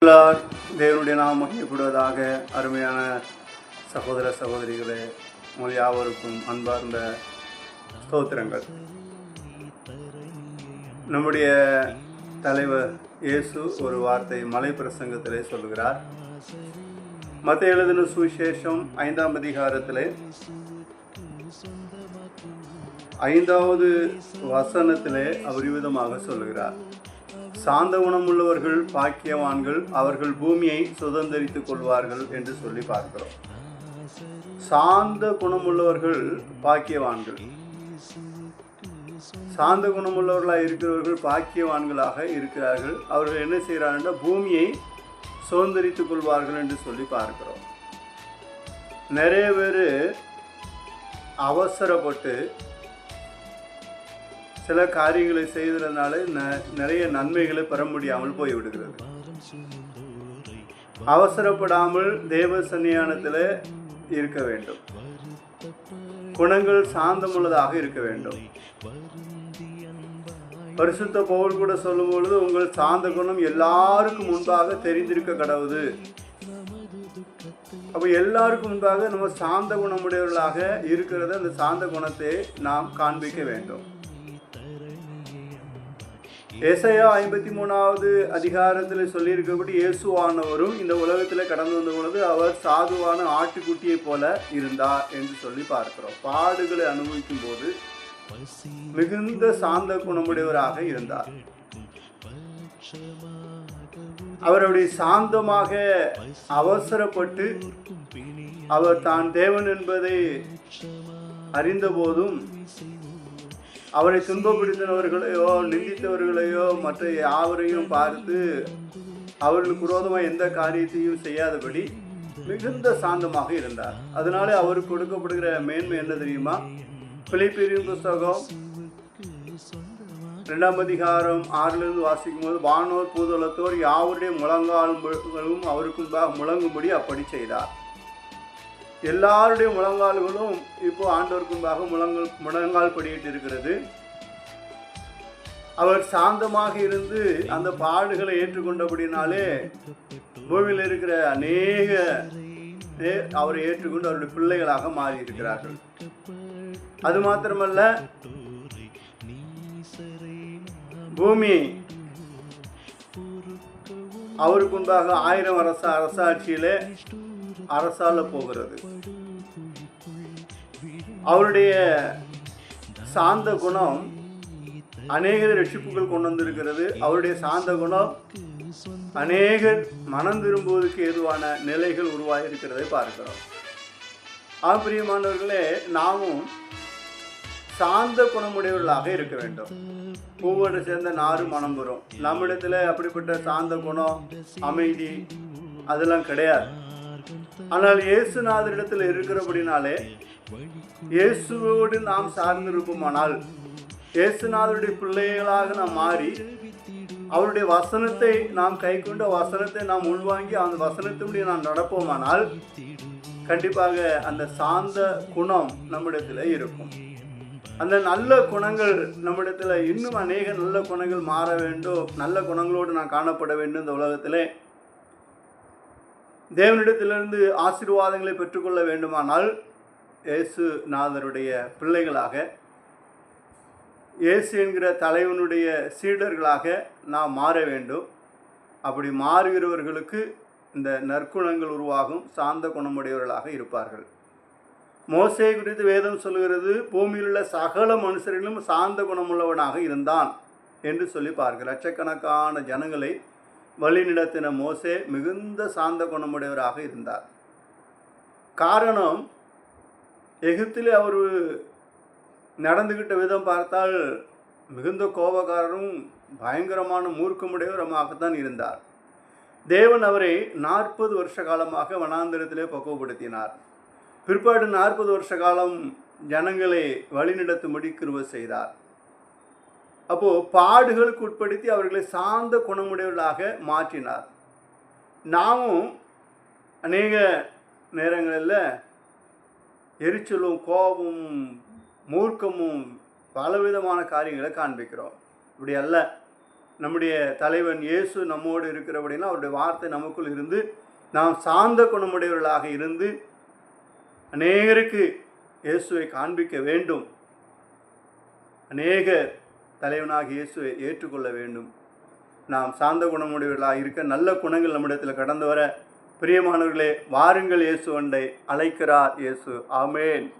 தேவனுடைய நாம் மகிமைப்படுவதாக. அருமையான சகோதர சகோதரிகளே, உங்கள் யாவருக்கும் அன்பார்ந்த ஸ்தோத்திரங்கள். நம்முடைய தலைவர் இயேசு ஒரு வார்த்தை மலை பிரசங்கத்திலே சொல்லுகிறார். மத்தேயு எழுதின சுவிசேஷம் 5ஆம் அதிகாரத்திலே 5வது வசனத்திலே அவர் விதமாக சொல்லுகிறார்: சாந்த குணம் உள்ளவர்கள் பாக்கியவான்கள், அவர்கள் பூமியை சுதந்தரித்துக் கொள்வார்கள் என்று சொல்லி பார்க்கிறோம். சாந்த குணமுள்ளவர்கள் பாக்கியவான்கள். சாந்த குணமுள்ளவர்களாக இருக்கிறவர்கள் பாக்கியவான்களாக இருக்கிறார்கள். அவர்கள் என்ன செய்கிறார்கள்? பூமியை சுதந்தரித்துக் கொள்வார்கள் என்று சொல்லி பார்க்கிறோம். நிறைய பேர் அவசரப்பட்டு சில காரியங்களை செய்ததுனால நிறைய நன்மைகளை பெற முடியாமல் போய்விடுகிறது. அவசரப்படாமல் தேவ சன்னிதானத்தில் இருக்க வேண்டும். குணங்கள் சாந்தமுள்ளதாக இருக்க வேண்டும். பரிசுத்த பவுல் கூட சொல்லும் பொழுது, உங்கள் சாந்த குணம் எல்லாருக்கும் முன்பாக தெரிந்திருக்க கடவுது. அப்போ எல்லாருக்கும் முன்பாக நம்ம சாந்த குணமுடையவர்களாக இருக்கிறத, அந்த சாந்த குணத்தை நாம் காண்பிக்க வேண்டும். ஏசாயா 53வது அதிகாரத்தில் சொல்லியிருக்கபடி, இயேசுவானவரும் இந்த உலகத்தில் கடந்து வந்த பொழுது அவர் சாதுவான ஆட்டுக்குட்டியை போல இருந்தார் என்று சொல்லி பார்க்கிறோம். பாடுகளை அனுபவிக்கும் போது மிகுந்த சாந்த குணமுடையவராக இருந்தார். அவருடைய சாந்தமாக அவசரப்பட்டு அவர் தான் தேவன் என்பதை அறிந்த போதும் அவரை துன்பப்படுத்தினவர்களையோ நிந்தித்தவர்களையோ மற்ற யாவரையும் பார்த்து அவர்களுக்கு விரோதமாக எந்த காரியத்தையும் செய்யாதபடி மிகுந்த சாந்தமாக இருந்தார். அதனால அவருக்கு கொடுக்கப்படுகிற மேன்மை என்ன தெரியுமா? பிலிப்பியரின் புஸ்தகம் 2ஆம் அதிகாரம் 6லிருந்து வாசிக்கும் போது, வானோர் பூதலத்தோர் யாவருடைய முழங்கால்களும் அவருக்கு முழங்கும்படி அப்படி செய்தார். எல்லாருடைய முழங்கால்களும் இப்போ ஆண்டவருக்கு முன்பாக முழங்கால் படியிட்டு இருக்கிறது. அவர் சாந்தமாக இருந்து அந்த பாடுகளை ஏற்றுக்கொண்டபடினாலே பூமியில் இருக்கிற அநேக அவரை ஏற்றுக்கொண்டு அவருடைய பிள்ளைகளாக மாறி இருக்கிறார்கள். அது மாத்திரமல்ல, பூமி அவருக்கு முன்பாக 1000 அரசாட்சியிலே அரசால போகிறது. அவருடைய சாந்த குணம் அநேக ரட்சிப்புகள் கொண்டு வந்திருக்கிறது. அவருடைய சாந்த குணம் அநேக மனம் திரும்புவதற்கு ஏதுவான நிலைகள் உருவாகி இருக்கிறதை பார்க்கிறோம். பிரியமானவர்களே, நாமும் சாந்த குணமுடையவர்களாக இருக்க வேண்டும். பூவோடு சேர்ந்த நாறு மனம் பெறும். நம்மிடத்துல அப்படிப்பட்ட சாந்த குணம், அமைதி அதெல்லாம் கிடையாது. ஆனால் இயேசுநாதரிடத்தில் இருக்கிறபடினாலே, இயேசுவோடு நாம் சார்ந்திருப்போமானால், இயேசுநாதருடைய பிள்ளைகளாக நாம் மாறி அவருடைய வசனத்தை நாம் கை கொண்ட வசனத்தை நாம் உள்வாங்கி அந்த வசனத்தினுடைய நாம் நடப்போமானால் கண்டிப்பாக அந்த சாந்த குணம் நம்மிடத்தில் இருக்கும். அந்த நல்ல குணங்கள் நம்மிடத்தில் இன்னும் அநேக நல்ல குணங்கள் மாற வேண்டும். நல்ல குணங்களோடு நான் காணப்பட வேண்டும். இந்த உலகத்திலே தேவனிடத்திலிருந்து ஆசீர்வாதங்களை பெற்றுக்கொள்ள வேண்டுமானால் இயேசுநாதருடைய பிள்ளைகளாக, இயேசு என்கிற தலைவனுடைய சீடர்களாக நாம் மாற வேண்டும். அப்படி மாறுகிறவர்களுக்கு இந்த நற்குணங்கள் உருவாகும், சாந்த குணமுடையவர்களாக இருப்பார்கள். மோசே குறித்து வேதம் சொல்கிறது, பூமியில் உள்ள சகல மனுஷர்களும் சாந்த குணமுள்ளவனாக இருந்தான் என்று சொல்லி பார்க்க. லட்சக்கணக்கான ஜனங்களை வழிநடத்தின மோசே மிகுந்த சாந்த குணமுடையவராக இருந்தார். காரணம், எகிப்திலே அவர் நடந்துகிட்ட விதம் பார்த்தால் மிகுந்த கோபக்காரரும் பயங்கரமான மூர்க்கமுடையவரமாகத்தான் இருந்தார். தேவன் அவரை 40 வருஷ காலமாக வனாந்திரத்திலே பக்குவப்படுத்தினார். பிற்பாடு 40 வருஷ காலம் ஜனங்களை வழிநடத்தும்படி கிருபை செய்தார். அப்போது பாடுகளுக்கு உட்படுத்தி அவர்களை சாந்த குணமுடையவர்களாக மாற்றினார். நாமும் அநேக நேரங்களில் எரிச்சலும் கோபமும் மூர்க்கமும் பலவிதமான காரியங்களை காண்பிக்கிறோம். இப்படி அல்ல. நம்முடைய தலைவன் இயேசு நம்மோடு இருக்கிறபடினா அவருடைய வார்த்தை நமக்குள் இருந்து நாம் சாந்த குணமுடையவர்களாக இருந்து அநேகருக்கு இயேசுவை காண்பிக்க வேண்டும். அநேக தலைவனாக இயேசுவை ஏற்றுக்கொள்ள வேண்டும். நாம் சாந்த குணமுடையவர்களாக இருக்க, நல்ல குணங்கள் நம்மிடத்தில் கடந்து வர, பிரியமானவர்களே, வாருங்கள், இயேசு அண்டை அழைக்கிறார் இயேசு. ஆமேன்.